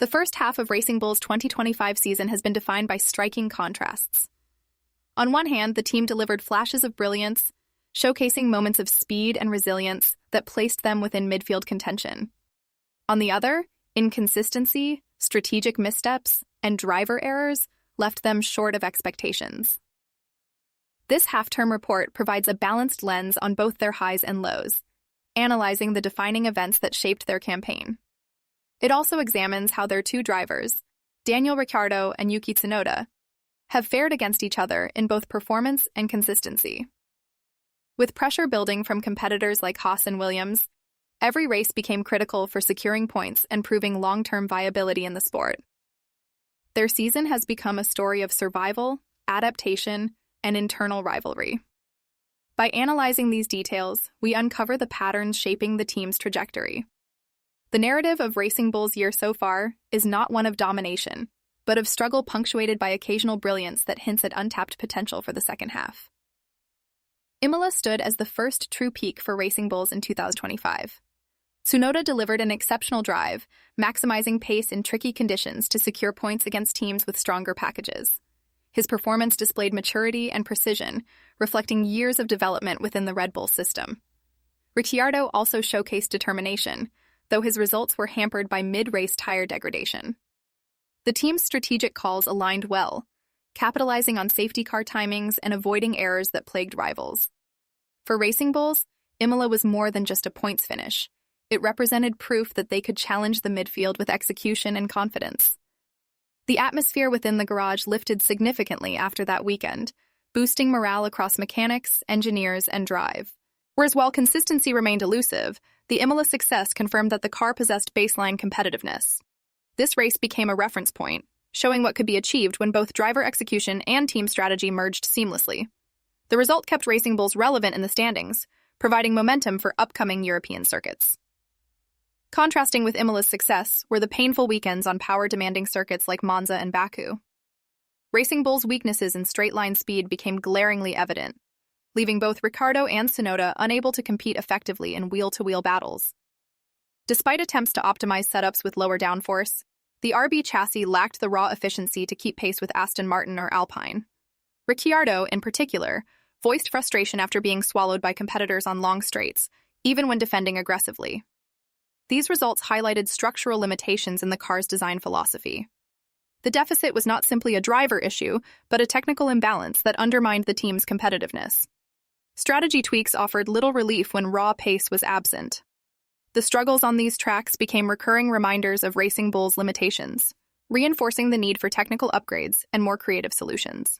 The first half of Racing Bull's 2025 season has been defined by striking contrasts. On one hand, the team delivered flashes of brilliance, showcasing moments of speed and resilience that placed them within midfield contention. On the other, inconsistency, strategic missteps, and driver errors left them short of expectations. This half-term report provides a balanced lens on both their highs and lows, analyzing the defining events that shaped their campaign. It also examines how their two drivers, Daniel Ricciardo and Yuki Tsunoda, have fared against each other in both performance and consistency. With pressure building from competitors like Haas and Williams, every race became critical for securing points and proving long-term viability in the sport. Their season has become a story of survival, adaptation, and internal rivalry. By analyzing these details, we uncover the patterns shaping the team's trajectory. The narrative of Racing Bull's year so far is not one of domination, but of struggle punctuated by occasional brilliance that hints at untapped potential for the second half. Imola stood as the first true peak for Racing Bulls in 2025. Tsunoda delivered an exceptional drive, maximizing pace in tricky conditions to secure points against teams with stronger packages. His performance displayed maturity and precision, reflecting years of development within the Red Bull system. Ricciardo also showcased determination, though his results were hampered by mid-race tire degradation. The team's strategic calls aligned well, capitalizing on safety car timings and avoiding errors that plagued rivals. For Racing Bulls, Imola was more than just a points finish. It represented proof that they could challenge the midfield with execution and confidence. The atmosphere within the garage lifted significantly after that weekend, boosting morale across mechanics, engineers, and drive. Whereas while consistency remained elusive, the Imola success confirmed that the car possessed baseline competitiveness. This race became a reference point, showing what could be achieved when both driver execution and team strategy merged seamlessly. The result kept Racing Bulls relevant in the standings, providing momentum for upcoming European circuits. Contrasting with Imola's success were the painful weekends on power-demanding circuits like Monza and Baku. Racing Bull's weaknesses in straight-line speed became glaringly evident, leaving both Ricciardo and Tsunoda unable to compete effectively in wheel-to-wheel battles. Despite attempts to optimize setups with lower downforce, the RB chassis lacked the raw efficiency to keep pace with Aston Martin or Alpine. Ricciardo, in particular, voiced frustration after being swallowed by competitors on long straights, even when defending aggressively. These results highlighted structural limitations in the car's design philosophy. The deficit was not simply a driver issue, but a technical imbalance that undermined the team's competitiveness. Strategy tweaks offered little relief when raw pace was absent. The struggles on these tracks became recurring reminders of Racing Bull's limitations, reinforcing the need for technical upgrades and more creative solutions.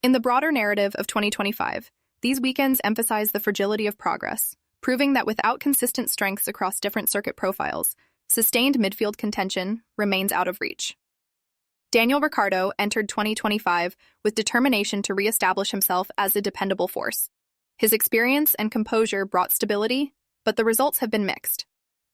In the broader narrative of 2025, these weekends emphasize the fragility of progress, proving that without consistent strengths across different circuit profiles, sustained midfield contention remains out of reach. Daniel Ricciardo entered 2025 with determination to reestablish himself as a dependable force. His experience and composure brought stability, but the results have been mixed.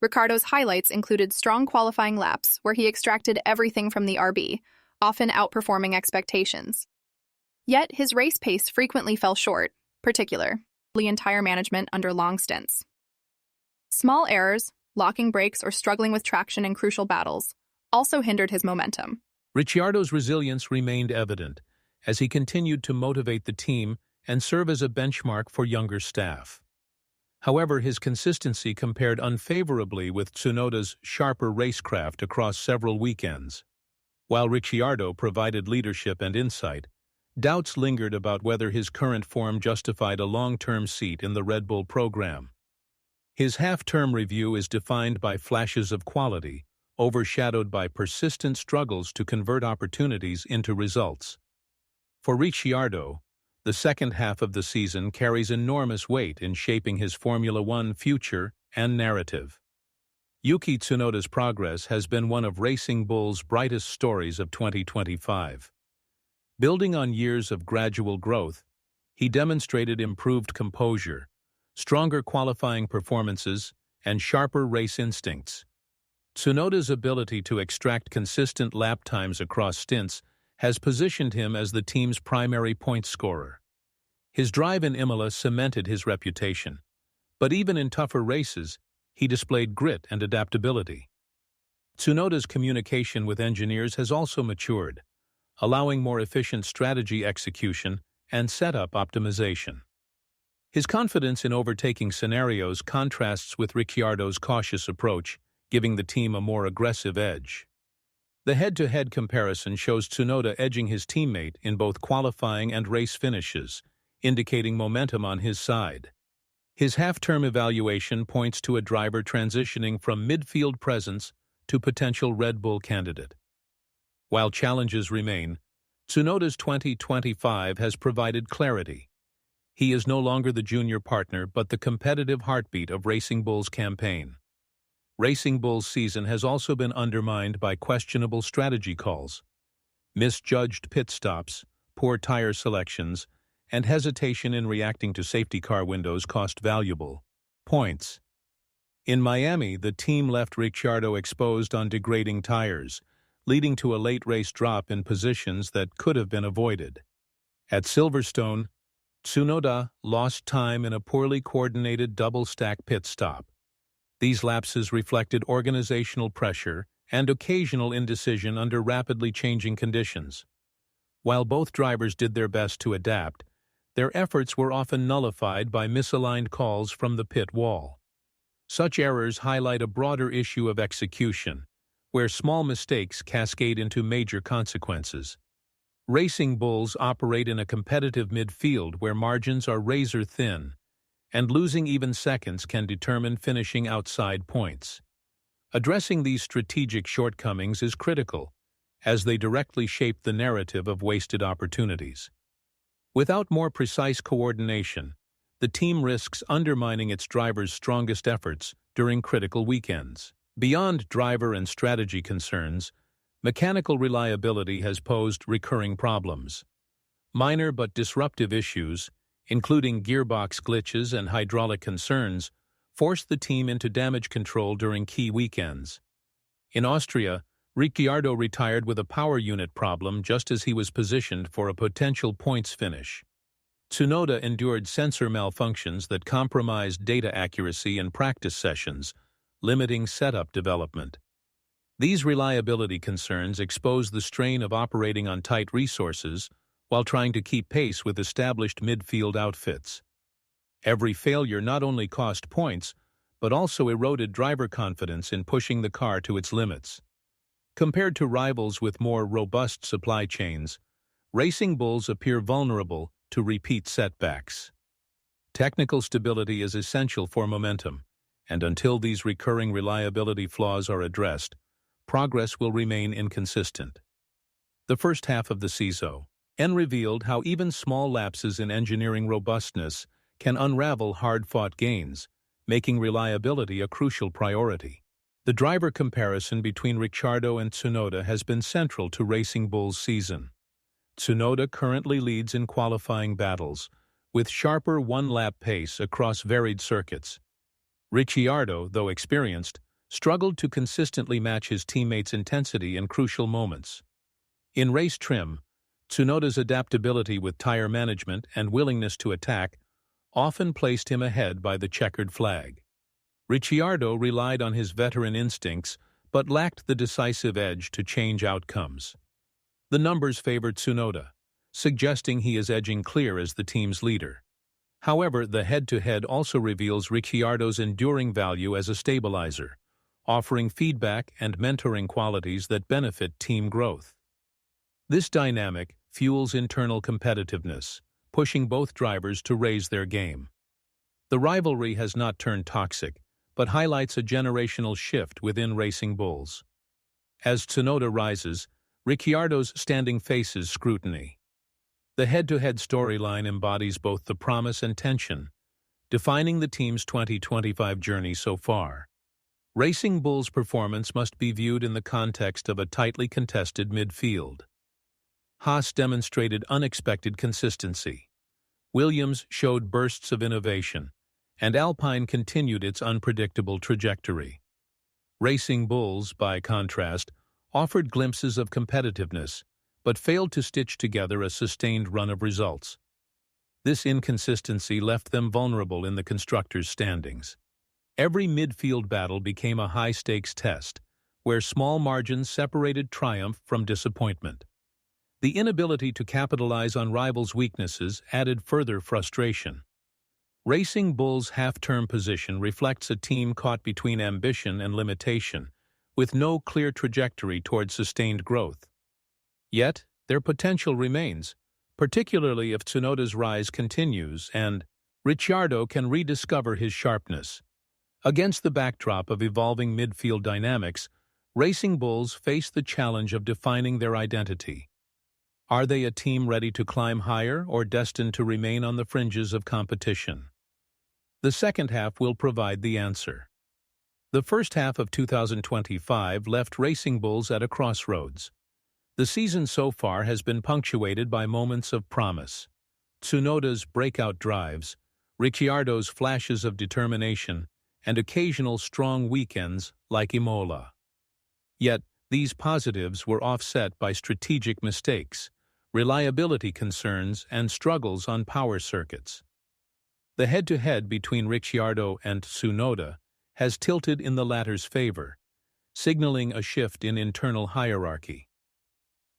Ricciardo's highlights included strong qualifying laps where he extracted everything from the RB, often outperforming expectations. Yet his race pace frequently fell short, particularly in tire management under long stints. Small errors, locking brakes or struggling with traction in crucial battles, also hindered his momentum. Ricciardo's resilience remained evident as he continued to motivate the team and serve as a benchmark for younger staff. However, his consistency compared unfavorably with Tsunoda's sharper racecraft across several weekends. While Ricciardo provided leadership and insight, doubts lingered about whether his current form justified a long-term seat in the Red Bull program. His half-term review is defined by flashes of quality, overshadowed by persistent struggles to convert opportunities into results. For Ricciardo, the second half of the season carries enormous weight in shaping his Formula One future and narrative. Yuki Tsunoda's progress has been one of Racing Bull's brightest stories of 2025. Building on years of gradual growth, he demonstrated improved composure, stronger qualifying performances, and sharper race instincts. Tsunoda's ability to extract consistent lap times across stints has positioned him as the team's primary point scorer. His drive in Imola cemented his reputation, but even in tougher races, he displayed grit and adaptability. Tsunoda's communication with engineers has also matured, allowing more efficient strategy execution and setup optimization. His confidence in overtaking scenarios contrasts with Ricciardo's cautious approach, giving the team a more aggressive edge. The head-to-head comparison shows Tsunoda edging his teammate in both qualifying and race finishes, indicating momentum on his side. His half-term evaluation points to a driver transitioning from midfield presence to potential Red Bull candidate. While challenges remain, Tsunoda's 2025 has provided clarity. He is no longer the junior partner but the competitive heartbeat of Racing Bull's campaign. Racing Bull's season has also been undermined by questionable strategy calls. Misjudged pit stops, poor tire selections, and hesitation in reacting to safety car windows cost valuable points. In Miami, the team left Ricciardo exposed on degrading tires, leading to a late race drop in positions that could have been avoided. At Silverstone, Tsunoda lost time in a poorly coordinated double-stack pit stop. These lapses reflected organizational pressure and occasional indecision under rapidly changing conditions. While both drivers did their best to adapt, their efforts were often nullified by misaligned calls from the pit wall. Such errors highlight a broader issue of execution, where small mistakes cascade into major consequences. Racing Bulls operate in a competitive midfield where margins are razor-thin, and losing even seconds can determine finishing outside points. Addressing these strategic shortcomings is critical, as they directly shape the narrative of wasted opportunities. Without more precise coordination, the team risks undermining its drivers' strongest efforts during critical weekends. Beyond driver and strategy concerns, mechanical reliability has posed recurring problems. Minor but disruptive issues, including gearbox glitches and hydraulic concerns, forced the team into damage control during key weekends. In Austria, Ricciardo retired with a power unit problem just as he was positioned for a potential points finish. Tsunoda endured sensor malfunctions that compromised data accuracy in practice sessions, limiting setup development. These reliability concerns expose the strain of operating on tight resources while trying to keep pace with established midfield outfits. Every failure not only cost points, but also eroded driver confidence in pushing the car to its limits. Compared to rivals with more robust supply chains, Racing Bulls appear vulnerable to repeat setbacks. Technical stability is essential for momentum, and until these recurring reliability flaws are addressed, progress will remain inconsistent. The first half of the season revealed how even small lapses in engineering robustness can unravel hard-fought gains, making reliability a crucial priority. The driver comparison between Ricciardo and Tsunoda has been central to Racing Bull's season. Tsunoda currently leads in qualifying battles, with sharper one-lap pace across varied circuits. Ricciardo, though experienced, struggled to consistently match his teammates' intensity in crucial moments. In race trim, Tsunoda's adaptability with tire management and willingness to attack often placed him ahead by the checkered flag. Ricciardo relied on his veteran instincts but lacked the decisive edge to change outcomes. The numbers favored Tsunoda, suggesting he is edging clear as the team's leader. However, the head-to-head also reveals Ricciardo's enduring value as a stabilizer, offering feedback and mentoring qualities that benefit team growth. This dynamic fuels internal competitiveness, pushing both drivers to raise their game. The rivalry has not turned toxic, but highlights a generational shift within Racing Bulls. As Tsunoda rises, Ricciardo's standing faces scrutiny. The head-to-head storyline embodies both the promise and tension, defining the team's 2025 journey so far. Racing Bull's performance must be viewed in the context of a tightly contested midfield. Haas demonstrated unexpected consistency. Williams showed bursts of innovation, and Alpine continued its unpredictable trajectory. Racing Bulls, by contrast, offered glimpses of competitiveness, but failed to stitch together a sustained run of results. This inconsistency left them vulnerable in the constructors' standings. Every midfield battle became a high-stakes test, where small margins separated triumph from disappointment. The inability to capitalize on rivals' weaknesses added further frustration. Racing Bull's half-term position reflects a team caught between ambition and limitation, with no clear trajectory toward sustained growth. Yet, their potential remains, particularly if Tsunoda's rise continues and Ricciardo can rediscover his sharpness. Against the backdrop of evolving midfield dynamics, Racing Bulls face the challenge of defining their identity. Are they a team ready to climb higher or destined to remain on the fringes of competition? The second half will provide the answer. The first half of 2025 left Racing Bulls at a crossroads. The season so far has been punctuated by moments of promise. Tsunoda's breakout drives, Ricciardo's flashes of determination, and occasional strong weekends like Imola. Yet, these positives were offset by strategic mistakes, reliability concerns, and struggles on power circuits. The head-to-head between Ricciardo and Tsunoda has tilted in the latter's favor, signaling a shift in internal hierarchy.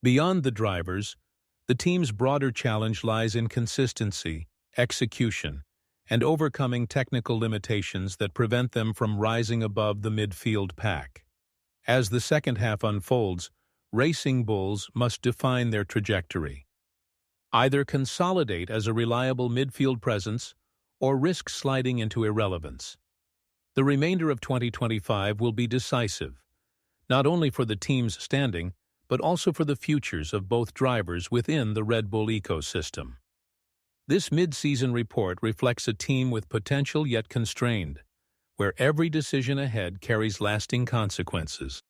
Beyond the drivers, the team's broader challenge lies in consistency, execution, and overcoming technical limitations that prevent them from rising above the midfield pack. As the second half unfolds, Racing Bulls must define their trajectory. Either consolidate as a reliable midfield presence or risk sliding into irrelevance. The remainder of 2025 will be decisive, not only for the team's standing, but also for the futures of both drivers within the Red Bull ecosystem. This mid-season report reflects a team with potential yet constrained, where every decision ahead carries lasting consequences.